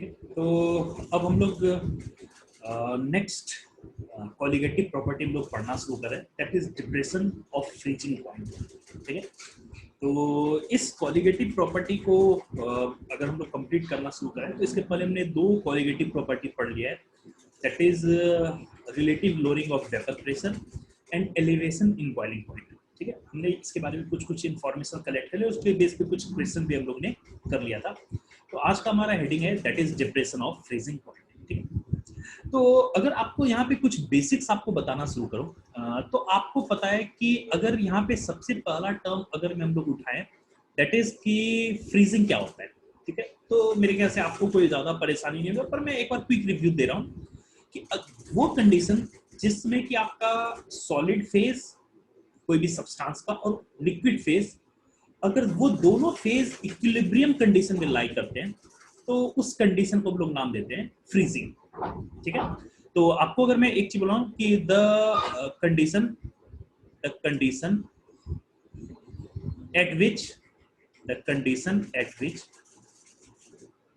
ठीक है, तो अब हम लोग नेक्स्ट कॉलिगेटिव प्रॉपर्टी हम लोग पढ़ना शुरू करें, that is depression of freezing point. ठीक है, तो इस कॉलिगेटिव प्रॉपर्टी को अगर हम लोग कंप्लीट करना शुरू करें तो इसके पहले हमने दो कॉलिगेटिव प्रॉपर्टी पढ़ लिया है, that is relative lowering of vapour pressure and elevation in boiling point. ठीक है, हमने इसके बारे में कुछ इन्फॉर्मेशन कलेक्ट कर लिया, उसके बेस पे कुछ क्वेश्चन भी हम लोग ने कर लिया था। तो आज का हमारा हेडिंग है that is depression of freezing point. ठीक है, तो अगर आपको यहाँ पे कुछ बेसिक्स आपको बताना शुरू करो, तो आपको पता है कि अगर यहाँ पे सबसे पहला टर्म अगर हम लोग उठाएं दैट इज कि फ्रीजिंग क्या होता है। ठीक है, तो मेरे ख्याल से आपको कोई ज्यादा परेशानी नहीं होगा, पर मैं एक बार क्विक रिव्यू दे रहा हूँ कि वो कंडीशन जिसमें कि आपका सॉलिड फेज कोई भी सब्सटेंस का और लिक्विड फेज, अगर वो दोनों फेज इक्विलिब्रियम कंडीशन में लाई करते हैं तो उस कंडीशन को हम लोग नाम देते हैं फ्रीजिंग। ठीक है, तो आपको अगर मैं एक चीज बोला कि the condition at which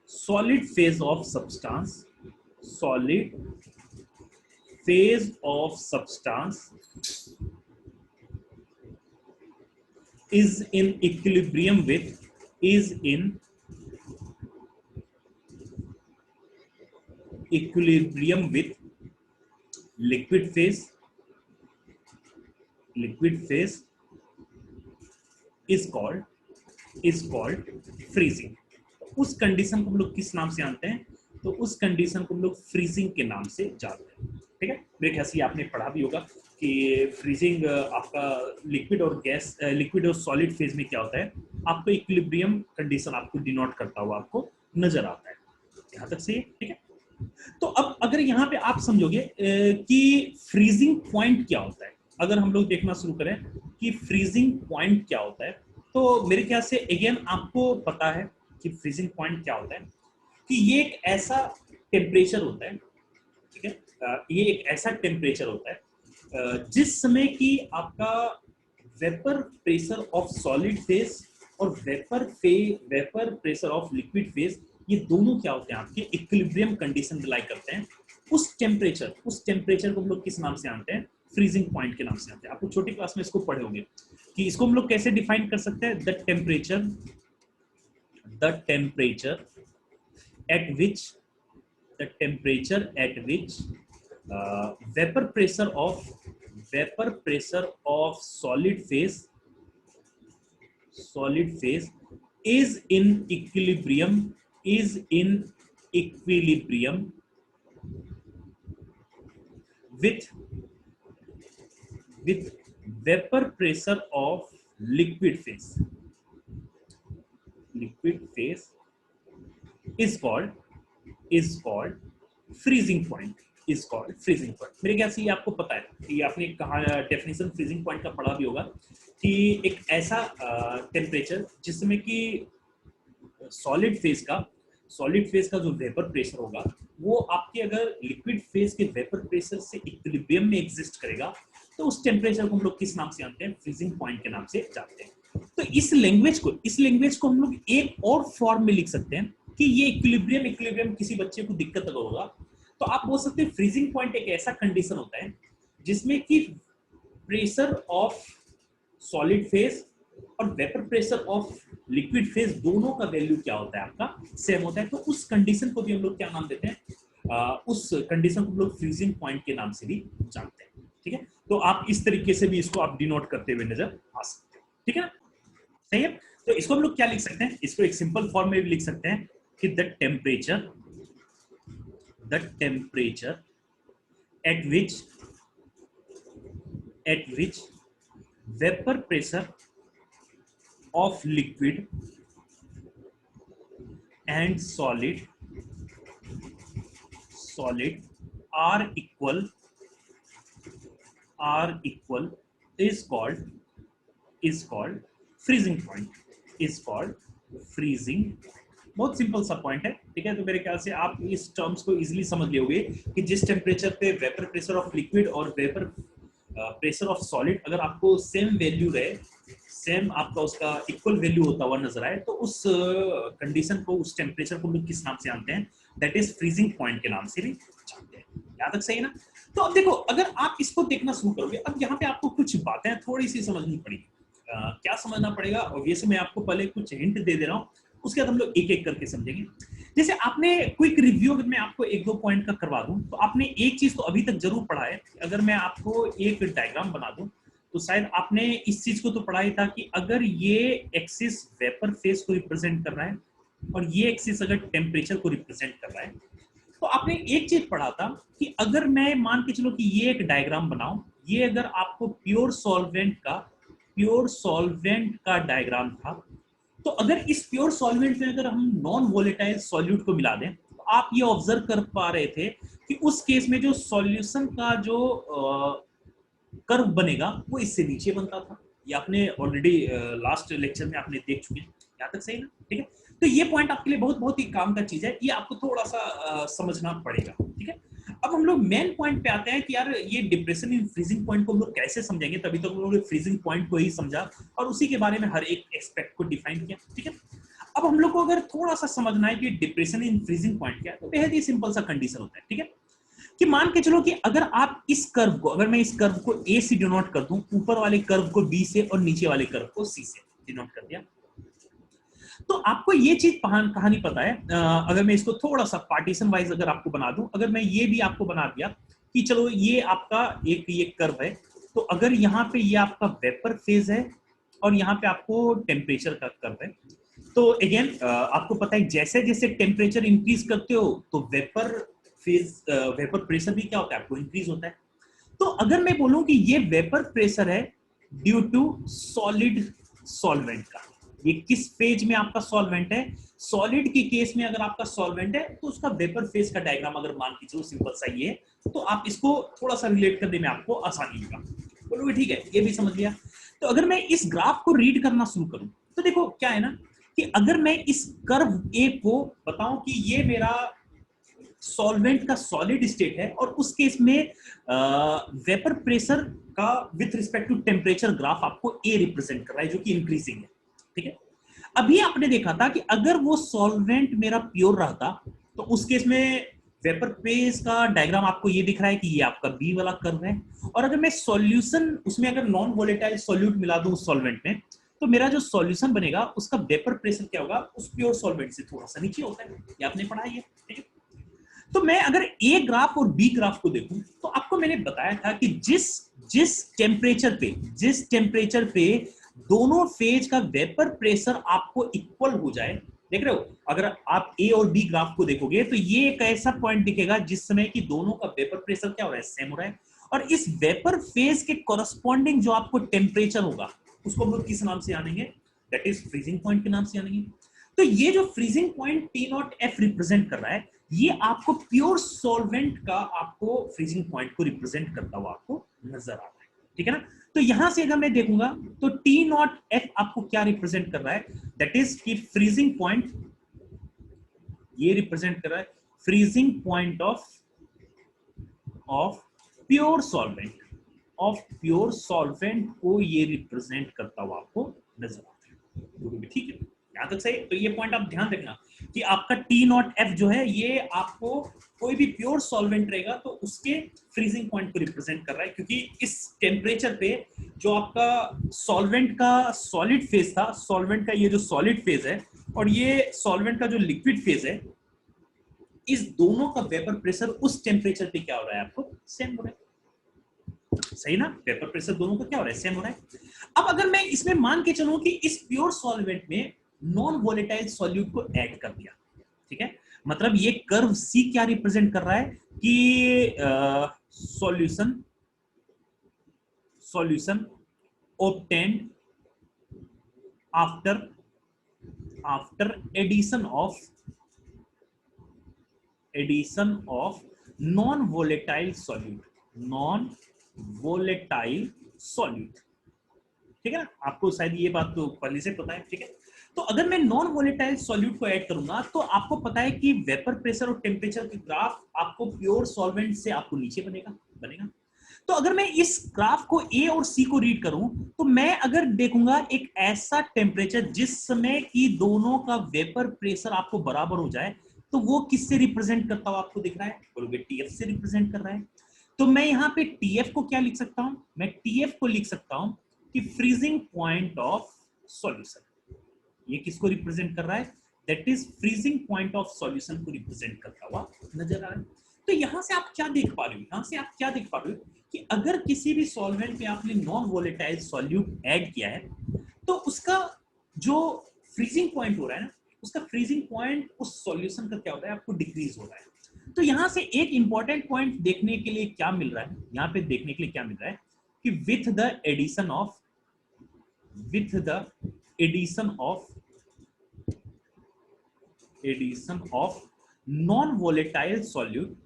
solid phase of substance is in equilibrium with liquid phase is called freezing। उस कंडीशन को हम लोग किस नाम से जानते हैं? तो उस कंडीशन को हम लोग फ्रीजिंग के नाम से जानते हैं। ठीक है, मेरे ख्याल से आपने पढ़ा भी होगा कि फ्रीजिंग आपका लिक्विड और सॉलिड फेज में क्या होता है, आपको इक्विलिब्रियम कंडीशन आपको डिनोट करता हुआ आपको नजर आता है। यहाँ तक सही है। ठीक है, तो अब अगर यहाँ पे आप समझोगे कि फ्रीजिंग पॉइंट क्या होता है, अगर हम लोग देखना शुरू करें कि फ्रीजिंग पॉइंट क्या होता है, तो मेरे ख्याल से अगेन आपको पता है कि फ्रीजिंग पॉइंट क्या होता है, कि ये एक ऐसा टेम्परेचर होता है। ठीक है, ये एक ऐसा टेम्परेचर होता है जिस समय कि आपका vapour pressure of solid phase और vapour pressure of liquid phase, ये दोनों क्या होते हैं, आपके इक्विलिब्रियम कंडीशन में लाई करते हैं। उस टेम्परेचर को हम लोग किस नाम से जानते हैं? फ्रीजिंग पॉइंट के नाम से जानते हैं। आपको छोटी क्लास में इसको पढ़े होंगे कि इसको हम लोग कैसे डिफाइन कर सकते हैं, the temperature at which vapor pressure of solid phase is in equilibrium with vapor pressure of liquid phase is called freezing point। मेरे ख्याल से ये आपको पता है, ये आपने कहा डेफिनेशन फ्रीजिंग पॉइंट का पढ़ा भी होगा कि एक ऐसा टेम्परेचर जिसमें कि सॉलिड फेज का जो वेपर प्रेशर होगा वो आपके अगर लिक्विड फेज के वेपर प्रेशर से इक्विलिब्रियम में एग्जिस्ट करेगा, तो उस टेम्परेचर को हम लोग किस नाम से जानते हैं? फ्रीजिंग पॉइंट के नाम से जानते हैं। तो इस लैंग्वेज को हम लोग एक और फॉर्म में लिख सकते हैं कि ये इक्विलिब्रियम किसी बच्चे को दिक्कत अगर होगा तो आप बोल सकते हैं फ्रीजिंग पॉइंट एक ऐसा कंडीशन होता है जिसमें कि प्रेशर ऑफ सॉलिड फेज और vapour pressure of liquid phase दोनों का वैल्यू क्या होता है, आपका सेम होता है। तो उस कंडीशन को भी हम लोग क्या नाम देते हैं? उस कंडीशन को हम लोग फ्रीजिंग पॉइंट के नाम से भी जानते हैं। ठीक है, तो आप इस तरीके से भी इसको आप डिनोट करते हुए नजर आ सकते हैं। ठीक है, सही है। तो इसको हम लोग क्या लिख सकते हैं? इसको एक सिंपल फॉर्म में भी लिख सकते हैं कि the temperature at which vapor pressure of liquid and solid are equal is called freezing point। बहुत सिंपल सा पॉइंट है। ठीक है, तो मेरे ख्याल से आप इस टर्म्स को इजीली समझ लोगे कि जिस टेम्परेचर पे वेपर प्रेशर ऑफ लिक्विड और वेपर प्रेशर ऑफ सॉलिड अगर आपको सेम वैल्यू रहे, सेम आपका उसका इक्वल वैल्यू होता हुआ नजर आए, तो उस कंडीशन को, उस टेम्परेचर को हम लोग किस नाम से जानते हैं? दैट इज फ्रीजिंग पॉइंट के नाम से भी जानते हैं। यहाँ तक सही है ना? तो अब देखो, अगर आप इसको देखना शुरू करोगे, अब यहाँ पे आपको कुछ बातें थोड़ी सी समझनी पड़ेगी। क्या समझना पड़ेगा? ऑब्वियसली मैं आपको पहले कुछ हिंट दे दे रहा हूँ, उसके बाद हम लोग एक एक करके समझेंगे। जैसे आपने क्विक रिव्यू अगर मैं आपको एक दो पॉइंट का करवा दूं, तो आपने एक चीज तो अभी तक जरूर पढ़ा है। अगर मैं आपको एक डायग्राम बना दूं, तो शायद आपने इस चीज को तो पढ़ा ही था कि अगर ये एक्सिस वेपर फेज को रिप्रेजेंट कर रहा है और ये एक्सिस अगर टेम्परेचर को रिप्रेजेंट कर रहा है, तो आपने एक चीज पढ़ा था कि अगर मैं मान के चलो कि ये एक डायग्राम बनाऊं, ये अगर आपको प्योर सॉल्वेंट का डायग्राम था, तो अगर इस प्योर सॉल्वेंट में अगर हम नॉन वोलेटाइल सॉल्यूट को मिला दें, तो आप ये ऑब्जर्व कर पा रहे थे कि उस केस में जो सॉल्यूशन का जो कर्व बनेगा वो इससे नीचे बनता था। ये आपने ऑलरेडी लास्ट लेक्चर में आपने देख चुके हैं। यहाँ तक सही ना? ठीक है, तो ये पॉइंट आपके लिए बहुत बहुत ही काम का चीज है, ये आपको थोड़ा सा समझना पड़ेगा। ठीक है, अब हम लोग मेन पॉइंट पे आते हैं कि यार ये डिप्रेशन इन फ्रीजिंग पॉइंट को हम लोग कैसे समझेंगे। तभी तो हम लोगों ने फ्रीजिंग पॉइंट को ही समझा और उसी के बारे में हर एक एस्पेक्ट को डिफाइन किया। ठीक है, अब हम लोग को अगर थोड़ा सा समझना है कि डिप्रेशन इन फ्रीजिंग पॉइंट क्या है, तो बेहद ही सिंपल सा कंडीशन होता है। ठीक है, कि मान के चलो कि अगर आप इस कर्व को, अगर मैं इस कर्व को ए से डिनोट कर दूं, ऊपर वाले कर्व को बी से और नीचे वाले कर्व को सी से डिनोट कर दिया, तो आपको ये चीज कहानी पता है। अगर मैं इसको थोड़ा सा पार्टीशन वाइज अगर आपको बना दूं, अगर मैं ये भी आपको बना दिया कि चलो ये आपका एक ये कर्व है, तो अगर यहाँ पे ये आपका वेपर फेज है और यहाँ पे आपको टेम्परेचर का कर्व है, तो अगेन आपको पता है जैसे जैसे टेम्परेचर इंक्रीज करते हो तो वेपर प्रेशर भी क्या होता है, आपको इंक्रीज होता है। तो अगर मैं बोलूं कि ये वेपर प्रेशर है ड्यू टू सॉलिड सॉल्वेंट का, ये किस फेज में आपका सॉल्वेंट है? सॉलिड के केस में अगर आपका सॉल्वेंट है तो उसका वेपर फेज का डायग्राम अगर मान के चलो सिंपल सा ये है, तो आप इसको थोड़ा सा रिलेट करने में आपको आसानी होगा। बोलोगे ठीक है, ये भी समझ लिया। तो अगर मैं इस ग्राफ को रीड करना शुरू करूं, तो देखो क्या है ना कि अगर मैं इस कर्व ए को बताऊं कि ये मेरा सॉल्वेंट का सॉलिड स्टेट है और उस केस में वेपर प्रेशर का with respect to temperature graph आपको ए रिप्रेजेंट कर रहा है जो कि इंक्रीजिंग है। ठीक है, अभी आपने देखा था कि अगर वो सॉल्वेंट मेरा प्योर रहता तो उस केस में वेपर फेज का डायग्राम आपको ये दिख रहा है कि ये आपका बी वाला कर्व है, और अगर मैं सॉल्यूशन उसमें अगर नॉन वोलेटाइल सॉल्यूट मिला दूं उस सॉल्वेंट में, तो मेरा जो सॉल्यूशन बनेगा उसका वेपर प्रेशर क्या होगा, उस प्योर सॉल्वेंट से थोड़ा सा नीचे होता है। ये आपने पढ़ा है। ठीक है, तो मैं अगर ए ग्राफ और बी ग्राफ को देखूं, तो आपको मैंने बताया था कि जिस टेम्परेचर पे दोनों फेज का वेपर प्रेशर आपको इक्वल हो जाए, देख रहे हो, अगर आप ए और बी ग्राफ को देखोगे तो ये एक ऐसा पॉइंट दिखेगा जिस समय कि दोनों का वेपर प्रेशर क्या हो रहा है, सेम हो रहा है, और इस वेपर फेज के कॉरस्पॉन्डिंग जो आपको टेम्परेचर होगा उसको हम लोग किस नाम से जानेंगे, दैट इज फ्रीजिंग पॉइंट के नाम से जानेंगे। तो ये जो फ्रीजिंग पॉइंट T0F रिप्रेजेंट कर रहा है, ये आपको प्योर सॉल्वेंट का आपको फ्रीजिंग पॉइंट को रिप्रेजेंट करता हुआ आपको नजर आ रहा है। ठीक है ना, तो यहां से अगर मैं देखूंगा तो T0F आपको क्या रिप्रेजेंट कर रहा है, दैट इज कि फ्रीजिंग पॉइंट ये रिप्रेजेंट कर रहा है freezing point of pure solvent को ये रिप्रेजेंट करता हुआ आपको नजर आता है। ठीक है, यहां तक सही। तो ये पॉइंट आप ध्यान रखना कि आपका T0F जो है ये आपको कोई भी प्योर सॉल्वेंट रहेगा तो उसके फ्रीजिंग पॉइंट को रिप्रेजेंट कर रहा है, क्योंकि इस टेम्परेचर पे जो आपका सॉल्वेंट का सॉलिड फेज था, सॉल्वेंट का ये जो सॉलिड फेज है और ये सॉल्वेंट का जो लिक्विड फेज है, इस दोनों का वेपर प्रेशर उस टेम्परेचर पे क्या हो रहा है, आपको सेम हो रहा है। सही ना, वेपर प्रेशर दोनों का क्या हो रहा है, सेम हो रहा है। अब अगर मैं इसमें मान के चलूं कि इस प्योर सॉल्वेंट में नॉन वोलेटाइल सॉल्यूट को ऐड कर दिया, ठीक है, मतलब ये कर्व सी क्या रिप्रेजेंट कर रहा है कि solution obtained after addition of non-volatile solute। ठीक है ना, आपको शायद ये बात तो पहले से पता है। ठीक है, तो अगर मैं नॉन वोलेटाइल सॉल्यूट को ऐड करूंगा तो आपको पता है कि वेपर प्रेशर और टेम्परेचर की ग्राफ आपको प्योर सॉल्वेंट से आपको नीचे बनेगा। तो अगर मैं इस ग्राफ को ए और सी को रीड करूं तो मैं अगर देखूंगा एक ऐसा टेम्परेचर जिस समय की दोनों का वेपर प्रेशर आपको बराबर हो जाए, तो वो किससे रिप्रेजेंट करता हुआ आपको दिख रहा है? बोलोगे टीएफ से रिप्रेजेंट कर रहा है। तो मैं यहाँ पे टीएफ को क्या लिख सकता हूं? मैं टीएफ को लिख सकता हूं कि फ्रीजिंग पॉइंट ऑफ सॉल्यूशन। ये किसको रिप्रेजेंट कर रहा है? That is freezing point of solution को रिप्रेजेंट करता हुआ नजर आ रहा है। तो यहां से आप क्या देख पा रहे हो? यहां से आप क्या देख पा रहे हो कि अगर किसी भी सॉल्वेंट में आपने नॉन वोलेटाइल सॉल्यूट ऐड किया है तो उसका जो फ्रीजिंग पॉइंट हो रहा है ना, उसका फ्रीजिंग पॉइंट उस सॉल्यूशन का क्या हो रहा है? आपको डिक्रीज हो रहा है। तो यहां से एक इंपॉर्टेंट पॉइंट देखने के लिए क्या मिल रहा है? यहां पे देखने के लिए क्या मिल रहा है कि with the addition of non volatile solute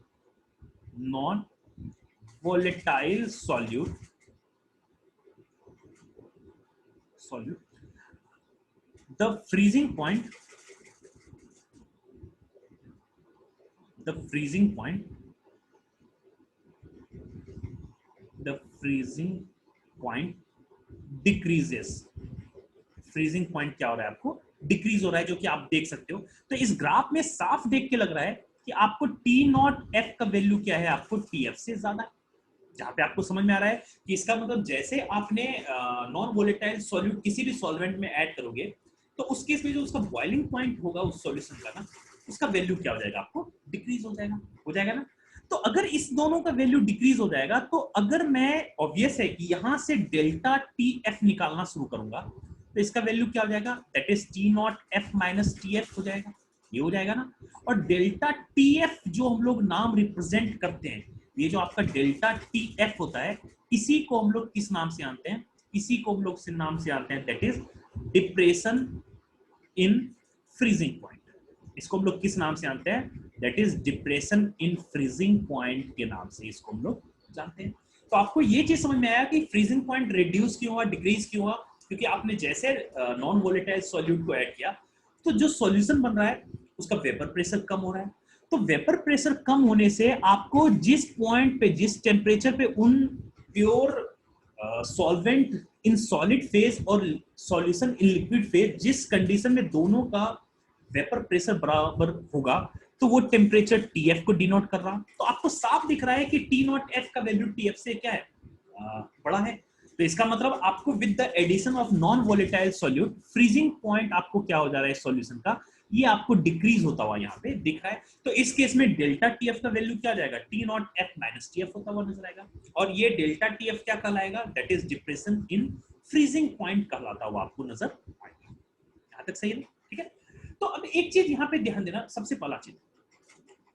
the freezing point the freezing point decreases। Freezing point क्या हो रहा है? आपको डिक्रीज हो रहा है, जो कि आप देख सकते हो। तो इस ग्राफ में साफ देख के लग रहा है कि आपको टी नॉट एफ का वैल्यू क्या है? आपको टी एफ से ज्यादा है। जहां पे आपको समझ में आ रहा है कि इसका मतलब जैसे आपने नॉन वोलेटाइल सॉल्यूट किसी भी सॉल्वेंट में ऐड करोगे तो उस केस में जो उसका बॉइलिंग पॉइंट होगा उस सॉल्यूशन का ना, उसका वैल्यू क्या हो जाएगा? आपको डिक्रीज हो जाएगा ना। तो अगर इस दोनों का वैल्यू डिक्रीज हो जाएगा तो अगर मैं, ऑब्वियस है कि यहां से डेल्टा टी एफ निकालना शुरू करूंगा तो इसका वैल्यू क्या हो जाएगा? That is T naught F minus T F हो जाएगा। ये हो जाएगा ना। और डेल्टा टी एफ जो हम लोग नाम रिप्रेजेंट करते हैं, ये जो आपका डेल्टा टी एफ होता है, इसी को हम लोग किस नाम से जानते हैं? इसी को हम लोग नाम से जानते हैं that is depression in freezing point. इसको हम लोग किस नाम से जानते हैं? That is depression in freezing point के नाम से इसको हम लोग जानते हैं। तो आपको ये चीज समझ में आया कि फ्रीजिंग पॉइंट रिड्यूस क्यों हुआ, डिक्रीज क्यों हुआ? क्योंकि आपने जैसे नॉन वोलेटाइल सॉल्यूट को ऐड किया तो जो सॉल्यूशन बन रहा है उसका वेपर प्रेशर कम हो रहा है। तो वेपर प्रेशर कम होने से आपको जिस पॉइंट पे, जिस टेम्परेचर पे उन pure solvent in solid phase और सॉल्यूशन इन लिक्विड फेज, जिस कंडीशन में दोनों का वेपर प्रेशर बराबर होगा तो वो टेम्परेचर टीएफ को डिनोट कर रहा। तो आपको साफ दिख रहा है कि टी नॉट एफ का वैल्यू टीएफ से क्या है? बड़ा है। तो इसका मतलब आपको with the addition of non volatile solute freezing point आपको क्या हो जा रहा है सॉल्यूशन का? ये आपको डिक्रीज होता हुआ यहाँ पे दिख रहा है। तो इस केस में डेल्टा टीएफ का वैल्यू क्या जाएगा? T naught F minus TF होता हुआ नजर आएगा। और ये डेल्टा टीएफ क्या कहलाएगा? That is depression in freezing point कहलाता हुआ आपको नजर आएगा। यहाँ तक सही है? ठीक है। तो अब एक चीज यहाँ पे ध्यान देना, सबसे पहला चीज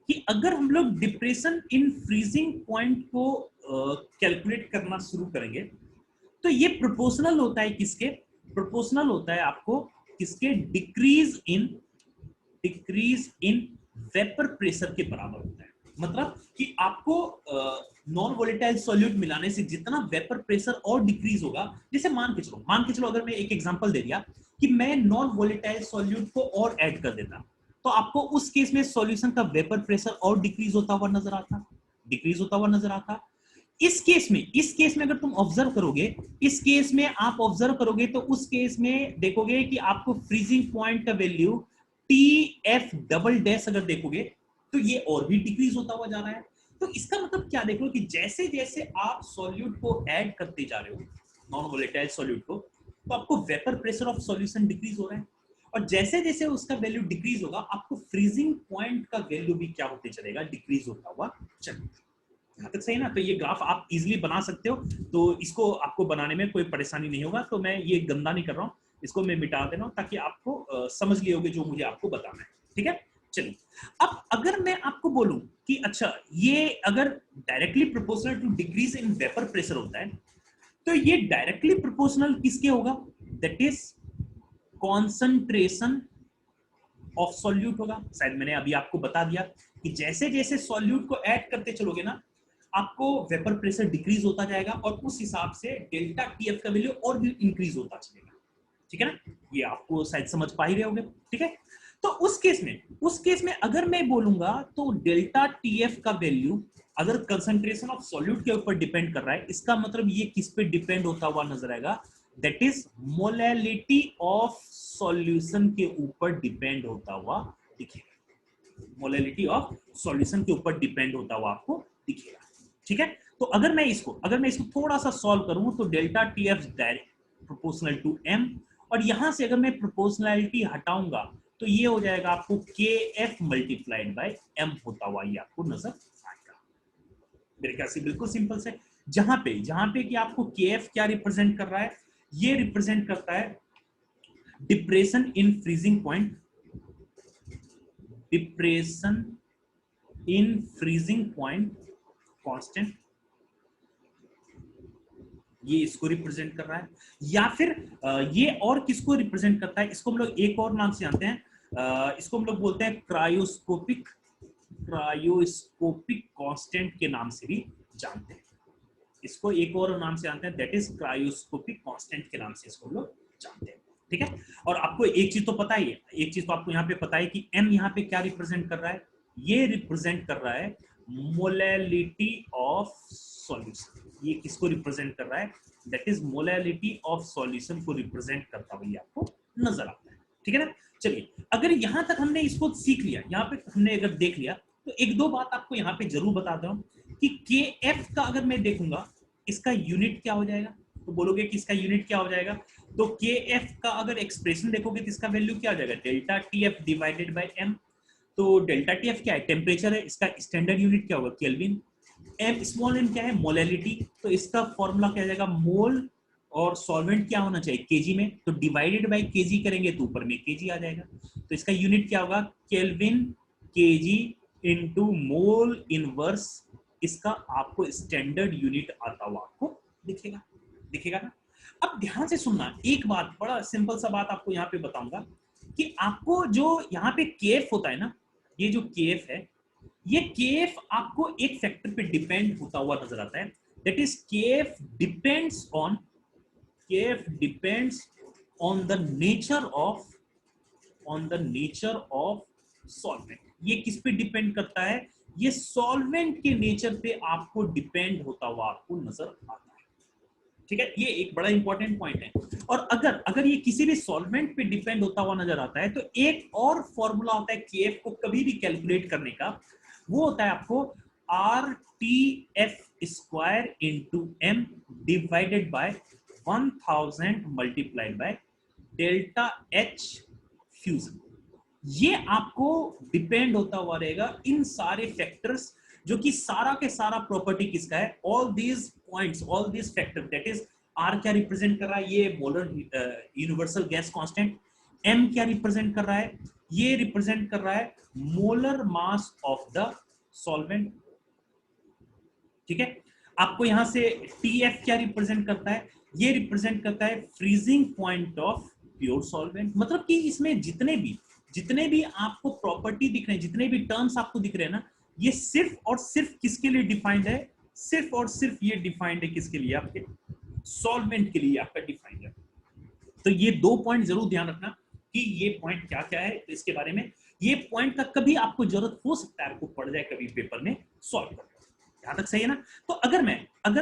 कि अगर हम लोग डिप्रेशन इन फ्रीजिंग पॉइंट को कैलकुलेट करना शुरू करेंगे तो ये प्रोपोर्शनल होता है किसके? प्रोपोर्शनल होता है आपको किसके? डिक्रीज इन वेपर प्रेशर के बराबर होता है। मतलब कि आपको नॉन वोलेटाइल सॉल्यूट मिलाने से जितना वेपर प्रेशर और डिक्रीज होगा, जैसे मान के चलो अगर मैं एक एग्जांपल दे दिया कि मैं नॉन वोलेटाइल सॉल्यूट को और ऐड कर देता तो आपको उस केस में सॉल्यूशन का वेपर प्रेशर और डिक्रीज होता हुआ नजर आता। इस केस में अगर तुम ऑब्जर्व करोगे, इस केस में आप ऑब्जर्व करोगे तो उस केस में देखोगे कि आपको फ्रीजिंग पॉइंट का value T F double dash अगर देखोगे तो ये और भी डिक्रीज होता हुआ जा रहा है। तो इसका मतलब क्या देख लो कि जैसे जैसे आप सॉल्यूट को ऐड करते जा रहे हो, नॉन वोलेटाइल सॉल्यूट को, तो आपको vapour pressure of solution decrease हो रहा है। और जैसे जैसे उसका वैल्यू डिक्रीज होगा आपको फ्रीजिंग पॉइंट का वैल्यू भी क्या होते चलेगा? डिक्रीज होता हुआ चलेगा। यहाँ तक सही ना? तो ये ग्राफ आप इजीली बना सकते हो। तो इसको आपको बनाने में कोई परेशानी नहीं होगा। तो मैं ये गंदा नहीं कर रहा हूँ, इसको मैं मिटा दे रहा हूँ ताकि आपको समझ लिए होगे जो मुझे आपको बताना है। ठीक है, चलिए। अब अगर मैं आपको बोलूं कि अच्छा ये अगर directly proportional to decrease in vapour pressure होता है तो ये डायरेक्टली प्रोपोर्शनल किसके होगा? That is concentration of solute होगा। शायद मैंने अभी आपको बता दिया कि जैसे जैसे सॉल्यूट को ऐड करते चलोगे ना आपको वेपर प्रेशर डिक्रीज होता जाएगा और उस हिसाब से डेल्टा टीएफ का वैल्यू और भी इंक्रीज होता चलेगा। ठीक है ना? ये आपको शायद समझ पा ही रहे होंगे। ठीक है, तो उस केस में अगर मैं बोलूंगा तो डेल्टा टीएफ का वैल्यू अगर कंसंट्रेशन ऑफ सॉल्यूट के ऊपर डिपेंड कर रहा है, इसका मतलब ये किस पे डिपेंड होता हुआ नजर आएगा? That is molality of solution के ऊपर डिपेंड होता हुआ दिखेगा। मोलैलिटी ऑफ सॉल्यूशन के ऊपर डिपेंड होता हुआ आपको दिखेगा। ठीक है, तो अगर मैं इसको थोड़ा सा सॉल्व करूं तो delta T F direct proportional to M, और यहां से अगर मैं प्रोपोर्शनैलिटी हटाऊंगा तो ये हो जाएगा आपको के एफ मल्टीप्लाइड बाय एम होता हुआ ये आपको नजर आएगा। मेरे ख्याल से बिल्कुल सिंपल से, जहां पे कि आपको के एफ क्या रिप्रेजेंट कर रहा है, ये रिप्रेजेंट करता है depression in freezing point, depression in freezing point constant, ये इसको रिप्रेजेंट कर रहा है। या फिर ये और किसको रिप्रेजेंट करता है, इसको हम लोग एक और नाम से जानते हैं, इसको हम लोग बोलते हैं क्रायोस्कोपिक कांस्टेंट के नाम से भी जानते हैं। इसको एक और नाम से जानते हैं, दैट इज क्रायोस्कोपिक कांस्टेंट के नाम से इसको हम लोग जानते हैं। ठीक है, और आपको एक चीज तो पता ही है, एक चीज तो आपको यहाँ पे पता है कि m यहाँ पे क्या रिप्रेजेंट कर रहा है, ये रिप्रेजेंट कर रहा है मोलैलिटी ऑफ सॉल्यूशन। ये किसको रिप्रेजेंट कर रहा है, that is molality of solution को रिप्रेजेंट करता हुआ ये आपको नजर आता है। ठीक है ना, चलिए अगर यहां तक हमने इसको सीख लिया, यहाँ पे हमने अगर देख लिया, तो एक दो बात आपको यहाँ पे जरूर बताता हूँ कि के एफ का अगर मैं देखूंगा इसका यूनिट क्या हो जाएगा, तो बोलोगे कि इसका यूनिट क्या हो जाएगा, तो के एफ का अगर एक्सप्रेशन देखोगे तो इसका वैल्यू क्या हो जाएगा, delta T F divided by M. तो डेल्टा टी एफ क्या है, टेम्परेचर है, इसका स्टैंडर्ड यूनिट क्या होगा, केल्विन। एम स्मॉल एम क्या है, मोलैलिटी, तो इसका फॉर्मूला क्या जाएगा, मोल, और सॉल्वेंट क्या होना चाहिए, केजी में, तो डिवाइडेड बाय केजी करेंगे तो ऊपर में केजी आ जाएगा। तो इसका यूनिट क्या होगा, kelvin KG into mole inverse, इसका आपको स्टैंडर्ड यूनिट आता हुआ आपको दिखेगा ना। अब ध्यान से सुनना, एक बात, बड़ा सिंपल सा बात आपको यहाँ पे बताऊंगा कि आपको जो यहाँ पे केएफ होता है ना, ये जो केएफ है, ये केएफ आपको एक फैक्टर पे डिपेंड होता हुआ नजर आता है, that is KF depends on the nature of solvent. ये किस पे डिपेंड करता है, ये सॉल्वेंट के नेचर पे आपको डिपेंड होता हुआ आपको नजर आता है। ठीक है, ये एक बड़ा इंपॉर्टेंट पॉइंट है। और अगर ये किसी भी सॉल्वेंट पे डिपेंड होता हुआ नजर आता है, तो एक और फॉर्मूला होता है केएफ को कभी भी कैलकुलेट करने का, वो होता है आपको R T F square into M divided by 1000 multiplied by delta H fusion. ये आपको डिपेंड होता हुआ रहेगा इन सारे फैक्टर्स, जो कि सारा के सारा प्रॉपर्टी किसका है, all these points, all these factor, that is R क्या रिप्रेजेंट कर रहा है, ये molar universal gas constant. M क्या रिप्रेजेंट कर रहा है, ये रिप्रेजेंट कर रहा है molar mass of the solvent. ठीक है, आपको यहां से टी एफ क्या रिप्रेजेंट करता है, ये रिप्रेजेंट करता है freezing point of pure solvent. मतलब कि इसमें जितने भी आपको प्रॉपर्टी दिख रहे हैं, जितने भी टर्म्स आपको दिख रहे हैं ना, ये सिर्फ और सिर्फ किसके लिए डिफाइंड है, सिर्फ और सिर्फ ये डिफाइंड है किसके लिए, आपके सॉल्वेंट के लिए आपका डिफाइंड है। तो ये दो पॉइंट जरूर ध्यान रखना कि ये पॉइंट क्या क्या है, तो इसके बारे में, ये पॉइंट का कभी आपको जरूरत हो सकता है, आपको पड़ जाए कभी पेपर में सॉल्व करना। यहां तक सही है ना। तो अगर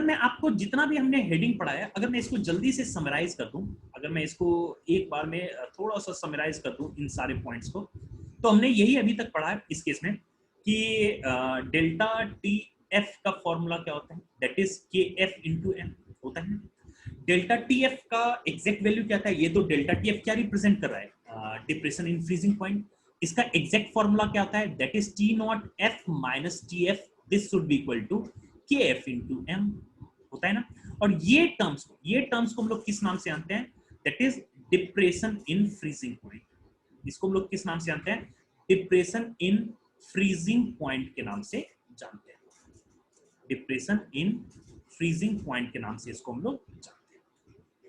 मैं आपको जितना भी हमने हेडिंग पढ़ा है, अगर मैं इसको जल्दी से समराइज कर दूं, अगर मैं इसको एक बार में थोड़ा सा समराइज कर दूं इन सारे पॉइंट्स को, तो हमने यही अभी तक पढ़ा है इस केस में कि डेल्टा टी एफ का फॉर्मूला क्या होता है, that is K F into M होता है। डेल्टा टी एफ का एग्जैक्ट वैल्यू क्या था, ये तो डेल्टा टी एफ क्या रिप्रेजेंट कर रहा है, डिप्रेशन इन फ्रीजिंग पॉइंट। इसका एग्जैक्ट फॉर्मूला क्या होता है, that is T naught F minus T F, this should be equal to K F into M होता है ना। और ये टर्म्स को हम लोग किस नाम से जानते हैं, that is depression in freezing point. इसको हम लोग किस नाम से जानते हैं, डिप्रेशन इन फ्रीजिंग पॉइंट के नाम से जानते हैं, डिप्रेशन इन फ्रीजिंग पॉइंट के नाम से इसको हम लोग जानते हैं।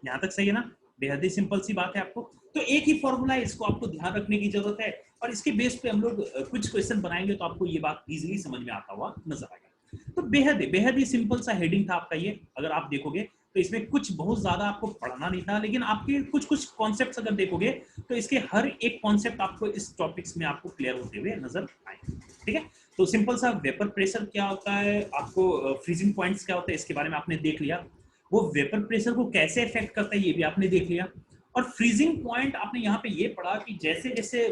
यहां तक सही है ना, बेहद ही सिंपल सी बात है। आपको तो एक ही फॉर्मूला है, इसको आपको ध्यान रखने की जरूरत है, और इसके बेस पे हम लोग कुछ क्वेश्चन बनाएंगे तो आपको ये बात इजीली समझ में आता हुआ नजर आएगा। तो बेहद ही सिंपल सा हेडिंग था आपका ये। अगर आप देखोगे तो इसमें कुछ बहुत ज्यादा आपको पढ़ना नहीं था, लेकिन आपके कुछ कॉन्सेप्ट्स अगर देखोगे तो इसके हर एक कॉन्सेप्ट आपको इस टॉपिक्स में आपको क्लियर होते हुए नजर आएंगे। ठीक है, तो सिंपल सा वेपर प्रेशर क्या होता है, आपको फ्रीजिंग पॉइंट्स क्या होता है, इसके बारे में आपने देख लिया। वो वेपर प्रेशर को कैसे इफेक्ट करता है ये भी आपने देख लिया। और फ्रीजिंग पॉइंट आपने यहाँ पे ये पढ़ा कि जैसे जैसे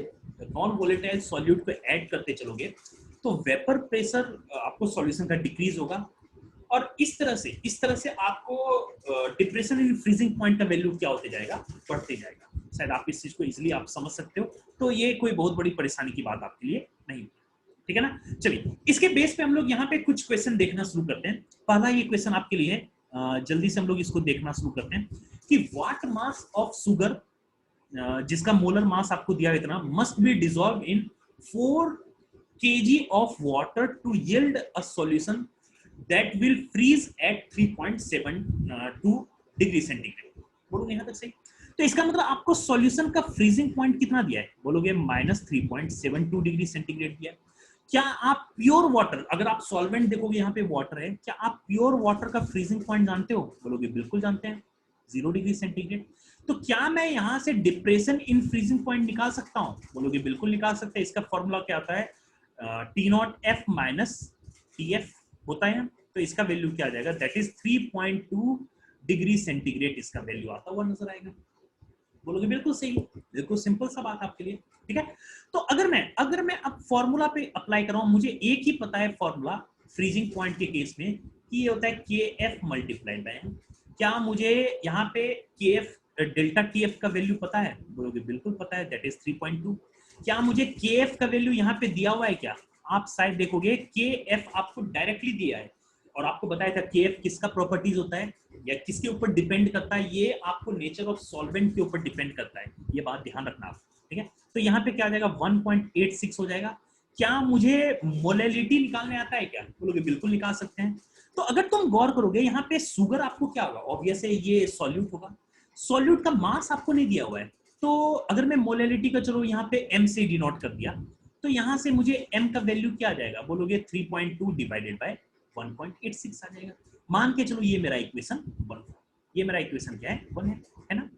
नॉन वोलेटाइल सॉल्यूट को ऐड करते चलोगे तो वेपर प्रेशर आपको सॉल्यूशन का डिक्रीज होगा और इस तरह से आपको डिप्रेशन इन फ्रीजिंग पॉइंट का वैल्यू क्या होते जाएगा, बढ़ते जाएगा। शायद आप इस चीज को इजीली आप समझ सकते हो, तो ये कोई बहुत बड़ी परेशानी की बात आपके लिए नहीं, ठीक है ना। चलिए इसके बेस पे हम लोग यहाँ पे कुछ क्वेश्चन देखना शुरू करते हैं। पहला ये क्वेश्चन आपके लिए है, जल्दी से हम लोग इसको देखना शुरू करते हैं कि व्हाट मास ऑफ शुगर, जिसका मोलर मास आपको दिया इतना, must be dissolve in 4 kg of water to yield a solution that will freeze at 3.72 degree centigrade. बोलोगे यहाँ तक सही? तो इसका मतलब आपको सॉल्यूशन का फ्रीजिंग पॉइंट कितना दिया है, बोलोगे -3.72 डिग्री सेंटीग्रेड दिया। क्या आप प्योर वाटर, अगर आप सॉल्वेंट देखोगे यहाँ पे वाटर है, क्या आप प्योर वाटर का फ्रीजिंग पॉइंट जानते हो, बोलोगे बिल्कुल जानते हैं, 0 डिग्री सेंटीग्रेड। तो क्या मैं यहाँ से डिप्रेशन इन फ्रीजिंग पॉइंट निकाल सकता हूँ, बोलोगे बिल्कुल निकाल सकते हैं। इसका फॉर्मूला क्या आता है, T0F माइनस TF होता है, तो इसका वैल्यू क्या आ जाएगा, दैट इज 3.2 डिग्री सेंटीग्रेड इसका वैल्यू आता हुआ नजर आएगा। बोलोगे बिल्कुल सही, बिल्कुल सिंपल सा बात आपके लिए, ठीक है। तो अगर मैं अब फॉर्मूला पे अप्लाई कर रहा हूं, मुझे एक ही पता है फॉर्मूला फ्रीजिंग पॉइंट के केस में कि ये होता है KF मल्टीप्लाइड बाय M। क्या मुझे यहाँ पे KF डेल्टा TF का वैल्यू पता है, बोलोगे बिल्कुल पता है, दैट इज 3.2। क्या मुझे KF का वैल्यू यहाँ पे दिया हुआ है क्या, आप शायद देखोगे KF आपको डायरेक्टली दिया है और आपको बताया था KF किसका प्रॉपर्टीज होता है या किसके ऊपर डिपेंड करता है, ये आपको नेचर ऑफ सॉल्वेंट के ऊपर डिपेंड करता है, ये बात ध्यान रखना आप, ठीक है। तो यहाँ पे क्या आ जाएगा, 1.86 हो जाएगा। क्या मुझे मोलेलिटी निकालने आता है क्या, बोलोगे बिल्कुल निकाल सकते हैं। तो अगर तुम गौर करोगे यहाँ पे शुगर आपको क्या होगा, ऑब्वियस है ये सॉल्यूट होगा, सॉल्यूट का मास आपको नहीं दिया हुआ है, तो अगर मैं मोलेलिटी का चलो यहाँ पे M से डिनोट कर दिया, तो यहाँ से मुझे M का वैल्यू क्या आ जाएगा, बोलोगे 3.2 डिवाइडेड बाय 1.86 आ जाएगा। मान के चलो ये मेरा इक्वेशन 1, ये मेरा इक्वेशन क्या है, 1 है ना।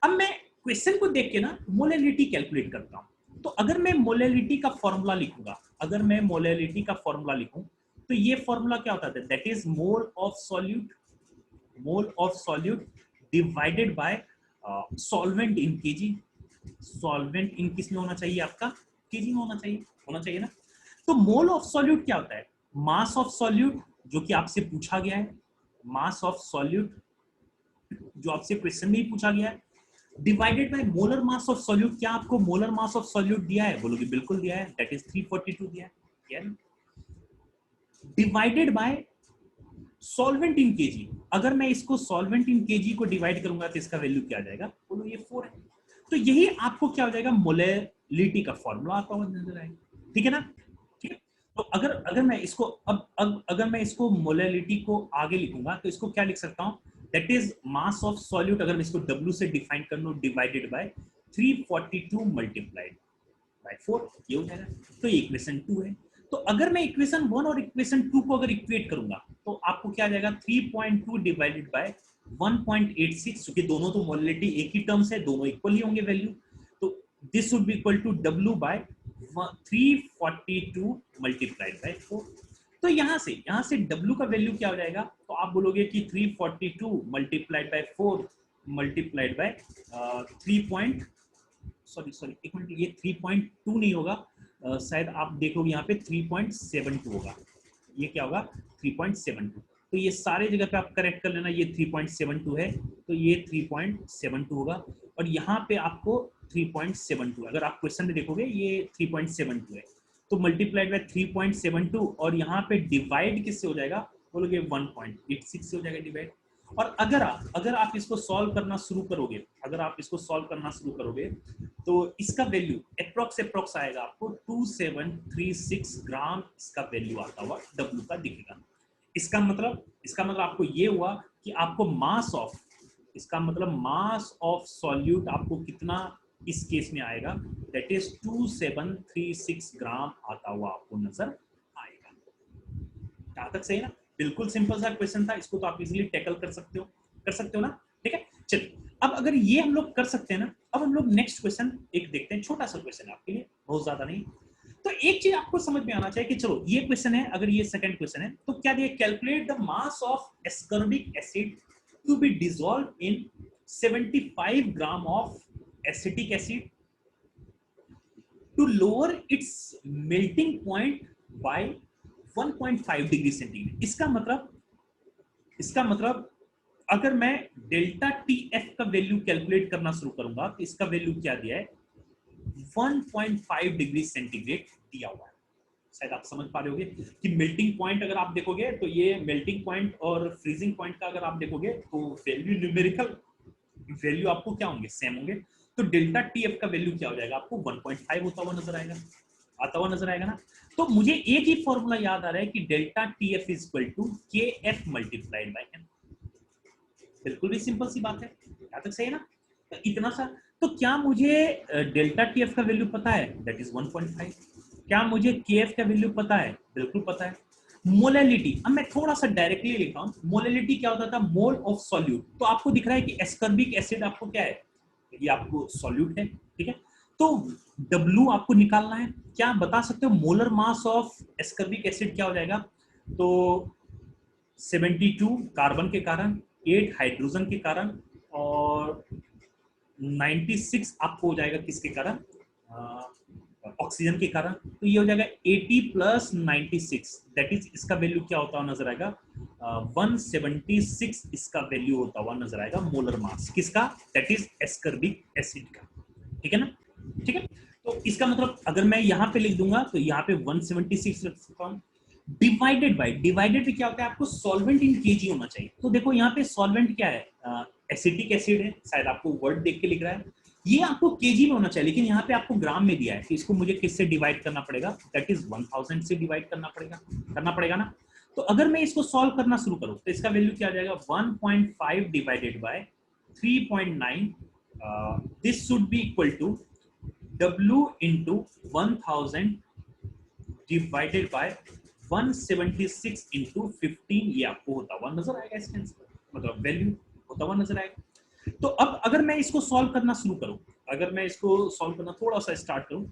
अब मैं क्वेश्चन को देख के ना मोलेलिटी कैलकुलेट करता हूं। तो अगर मैं मोलेलिटी का फॉर्मूला लिखूंगा, अगर मैं मोलेलिटी का फॉर्मूला लिखूं, तो ये फॉर्मूला क्या होता है, that is mole of solute divided by solvent in KG. Solvent in किस में होना चाहिए, आपका केजी में होना चाहिए ना। तो मोल ऑफ सॉल्यूट क्या होता है, मास ऑफ सॉल्यूट, जो कि आपसे पूछा गया है, मास ऑफ सॉल्यूट जो आपसे क्वेश्चन में ही पूछा गया है, divided by molar mass of solute. क्या आपको मोलर मास ऑफ सॉल्यूट दिया है, बोलोगे बिल्कुल दिया है, दैट इज 342 दिया है, divided by solvent in KG. अगर मैं इसको सॉल्वेंट इन केजी को डिवाइड करूंगा तो इसका वैल्यू क्या आ जाएगा, बोलो ये 4 है। तो यही आपको क्या हो जाएगा, मोलेलिटी का फॉर्मूला आता हुआ नजर आएगा, ठीक है ना। ठीक है, तो अगर मैं इसको अगर मैं इसको मोलेलिटी को आगे लिखूंगा तो इसको क्या लिख सकता हूं, that is mass of solute, अगर मैं इसको W से डिफाइन कर लूं, डिवाइडेड बाय 342 मल्टीप्लाइड बाय 4, ये हो जाएगा। तो ये इक्वेशन 2 है। तो अगर मैं इक्वेशन 1 और इक्वेशन 2 को अगर इक्वेट करूंगा तो आपको क्या आ जाएगा, 3.2 डिवाइडेड बाय 1.86, क्योंकि दोनों तो मोलेलिटी एक ही टर्म्स है, दोनों इक्वल ही होंगे वैल्यू, तो this would be equal to W by 342 multiplied by 4। तो यहाँ से W का वैल्यू क्या हो जाएगा, तो आप बोलोगे कि 342 मल्टीप्लाइड बाय 4 मल्टीप्लाइड बाय 3 एक मिनट, ये 3.2 नहीं होगा, शायद आप देखोगे यहाँ पे 3.72 होगा, ये क्या होगा 3.72। तो ये सारे जगह पे आप करेक्ट कर लेना, ये 3.72 है तो ये 3.72 होगा, और यहाँ पे आपको 3.72, अगर आप क्वेश्चन में देखोगे ये 3.72 है, तो मल्टीप्लाइड बाय 3.72 और यहाँ पे डिवाइड किससे हो जाएगा, बोलोगे 1.86 से हो जाएगा डिवाइड। और अगर आप इसको सॉल्व करना शुरू करोगे, तो इसका वैल्यू अप्रोक्स आएगा आपको 2736 ग्राम, इसका वैल्यू आता हुआ W का दिखेगा। इसका मतलब आपको ये हुआ कि आपको मास ऑफ सॉल्यूट आपको कितना इस केस में आएगा, दैट इज 2736 ग्राम आता हुआ आपको नजर आएगा। यहाँ तक सही ना, बिल्कुल सिंपल सा क्वेश्चन था, इसको तो आप इजीली टैकल कर सकते हो ना, ठीक है। चलिए अब अगर ये हम लोग कर सकते हैं ना, अब हम लोग नेक्स्ट क्वेश्चन एक देखते हैं, छोटा सा क्वेश्चन है आपके लिए, बहुत ज्यादा नहीं। तो एक चीज आपको समझ में आना चाहिए कि चलो ये क्वेश्चन है, अगर ये सेकंड क्वेश्चन है तो क्या दिया, calculate the mass of ascorbic acid to be dissolve in 75 gram of acetic acid to lower its melting point by 1.5 degree centigrade. इसका मतलब अगर मैं डेल्टा टी एफ का वैल्यू कैलकुलेट करना शुरू करूंगा तो इसका वैल्यू क्या दिया है, 1.5 डिग्री सेंटीग्रेड दिया हुआ है। शायद आप समझ पा रहे होगे कि मेल्टिंग पॉइंट अगर आप देखोगे तो ये मेल्टिंग पॉइंट और फ्रीजिंग पॉइंट का अगर आप देखोगे तो वैल्यू, न्यूमेरिकल वैल्यू आपको क्या होंगे, सेम होंगे। तो डेल्टा टी एफ का वैल्यू क्या हो जाएगा, आपको 1.5 होता हुआ नजर आएगा, आता हुआ नजर आएगा ना। तो मुझे एक ही फॉर्मूला याद आ रहा है कि delta T F is equal to K F multiplied by M. बिल्कुल भी सिंपल सी बात है, यहाँ तक सही है ना। तो इतना सा, तो क्या मुझे डेल्टा टी एफ का वैल्यू पता है, दैट इज 1.5। क्या मुझे के एफ का वैल्यू पता है, बिल्कुल पता है। मोलैलिटी, अब मैं थोड़ा सा डायरेक्टली लिखा हूं, मोलैलिटी क्या होता था, मोल ऑफ सॉल्यूट। तो आपको दिख रहा है कि एस्कॉर्बिक एसिड आपको क्या है, ये आपको सॉल्यूट है, ठीक है। तो W आपको निकालना है, क्या बता सकते हो molar mass of ascorbic acid क्या हो जाएगा, तो 72 कार्बन के कारण, 8 हाइड्रोजन के कारण और 96 आपको हो जाएगा किसके कारण, ऑक्सीजन के कारण। तो ये हो जाएगा 80 प्लस 96, दैट इज इसका वैल्यू क्या होता हुआ नजर आएगा, 176 इसका वैल्यू होता हुआ नजर आएगा, मोलर मास किसका, दैट इज एस्कॉर्बिक एसिड का, ठीक है ना। ठीक है, तो इसका मतलब अगर मैं यहाँ पे लिख दूंगा तो यहाँ पे 176 रख सकता हूँ, डिवाइडेड बाय क्या होता है, आपको सॉल्वेंट इन केजी होना चाहिए। तो देखो यहाँ पे सॉल्वेंट क्या है, एसिटिक एसिड है, शायद आपको वर्ड देख के लिख रहा है, ये आपको केजी में होना चाहिए, लेकिन यहाँ पे आपको ग्राम में दिया है कि इसको मुझे किससे डिवाइड करना पड़ेगा, दैट इज 1000 से डिवाइड करना पड़ेगा ना। तो अगर मैं इसको सॉल्व करना शुरू करूं तो इसका वैल्यू क्या आ जाएगा, 1.5 divided by 3.9, this should be equal to W into 1000 divided by 176 into 15, ये आपको होता हुआ नजर आएगा, इसका आंसर मतलब वैल्यू होता हुआ नजर आएगा। तो अब अगर मैं इसको सॉल्व करना शुरू करूं, अगर मैं इसको सॉल्व करना थोड़ा सा स्टार्ट करूं,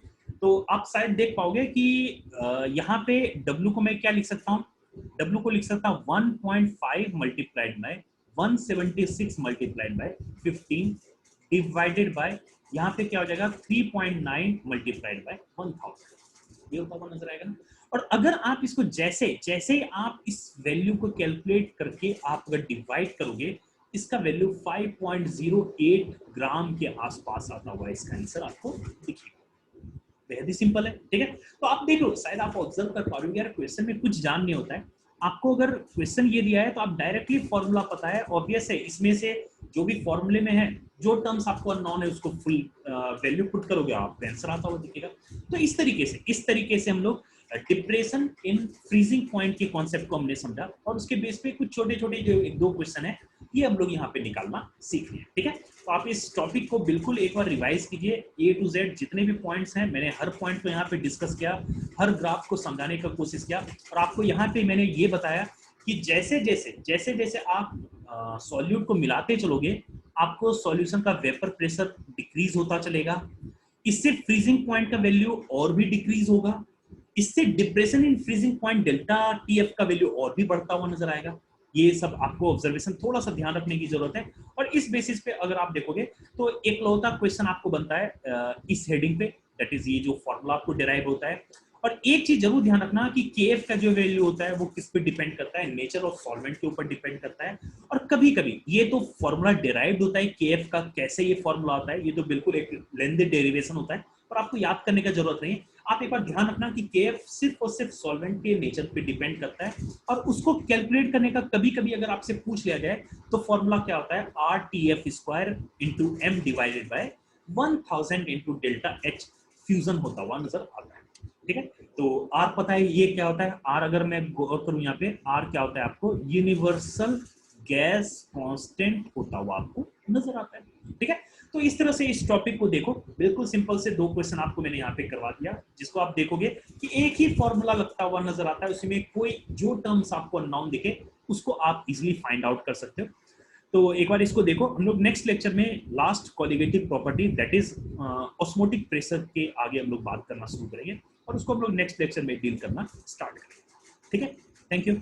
तो आप शायद देख पाओगे कि यहाँ पे W को मैं क्या लिख सकता हूँ, W को लिख सकता हूँ 1.5 multiplied by 176 multiplied by 15 divided by, यहाँ पे क्या हो जाएगा 3.9 मल्टीप्लाइड बाय 1000, ये होता हुआ नजर आएगा ना। और अगर आप इसको जैसे जैसे आप इस वैल्यू को कैलकुलेट करके आप अगर डिवाइड करोगे, इसका वैल्यू 5.08 ग्राम के आसपास आता हुआ इसका आंसर आपको दिखेगा। बेहद ही सिंपल है, ठीक है। तो आप देख लो, शायद आप ऑब्जर्व कर पा रहे हो यार क्वेश्चन में कुछ जान नहीं होता है आपको, अगर क्वेश्चन ये दिया है तो आप डायरेक्टली फॉर्मूला पता है, ऑब्वियस है, इसमें से जो भी फॉर्मूले में है, जो टर्म्स आपको अननोन है उसको फुल वैल्यू पुट करोगे, आपको आंसर आता हुआ दिखेगा। तो इस तरीके से हम लोग डिप्रेशन इन फ्रीजिंग पॉइंट के कॉन्सेप्ट को हमने समझा, और उसके बेस पे कुछ छोटे छोटे जो एक दो क्वेश्चन है ये हम लोग यहाँ पे निकालना सीख रहे हैं, ठीक है। तो आप इस टॉपिक को बिल्कुल एक बार रिवाइज कीजिए, A to Z जितने भी पॉइंट्स हैं मैंने हर पॉइंट को यहाँ पे डिस्कस किया, हर ग्राफ को समझाने का कोशिश किया, और आपको यहाँ पे मैंने ये बताया कि जैसे जैसे आप सॉल्यूट को मिलाते चलोगे, आपको सॉल्यूशन का वेपर प्रेशर डिक्रीज होता चलेगा, इससे फ्रीजिंग पॉइंट का वैल्यू और भी डिक्रीज होगा, इससे depression in freezing point delta TF का वैल्यू और भी बढ़ता हुआ नजर आएगा। ये सब आपको ऑब्जर्वेशन थोड़ा सा ध्यान रखने की जरूरत है, और इस बेसिस पे अगर आप देखोगे तो एक लौता क्वेश्चन आपको बनता है इस हेडिंग पे, दैट इज ये जो फॉर्मूला आपको डिराइव होता है। और एक चीज जरूर ध्यान रखना कि केएफ का जो वैल्यू होता है वो किस पे डिपेंड करता है, नेचर ऑफ सॉल्वेंट के ऊपर डिपेंड करता है। और कभी कभी ये तो फॉर्मूला डिराइव्ड होता है केएफ का, कैसे ये फॉर्मूला होता है, ये तो बिल्कुल एक लेंथी डेरिवेशन होता है और आपको याद करने का जरूरत नहीं है। आप एक बार ध्यान रखना कि केएफ सिर्फ और सिर्फ सॉल्वेंट के नेचर पे डिपेंड करता है, और उसको कैलकुलेट करने का कभी कभी अगर आपसे पूछ लिया जाए तो फॉर्मूला क्या होता है, RTF² into m divided by 1000 into delta H fusion होता हुआ नजर आता है, ठीक है। तो R पता है ये क्या होता है, R अगर मैं गौर करूं यहाँ पे, R क्या होता है आपको यूनिवर्सल गैस कांस्टेंट होता हुआ आपको नजर आता है, ठीक है। तो इस तरह से इस टॉपिक को देखो, बिल्कुल सिंपल से दो क्वेश्चन आपको मैंने यहाँ पे करवा दिया, जिसको आप देखोगे कि एक ही फॉर्मूला लगता हुआ नजर आता है, उसमें कोई जो टर्म्स आपको अननोन दिखे उसको आप इजीली फाइंड आउट कर सकते हो। तो एक बार इसको देखो, हम लोग नेक्स्ट लेक्चर में last colligative property that is osmotic pressure के आगे हम लोग बात करना शुरू करेंगे, और उसको हम लोग नेक्स्ट लेक्चर में डील करना स्टार्ट करेंगे, ठीक है। Thank you.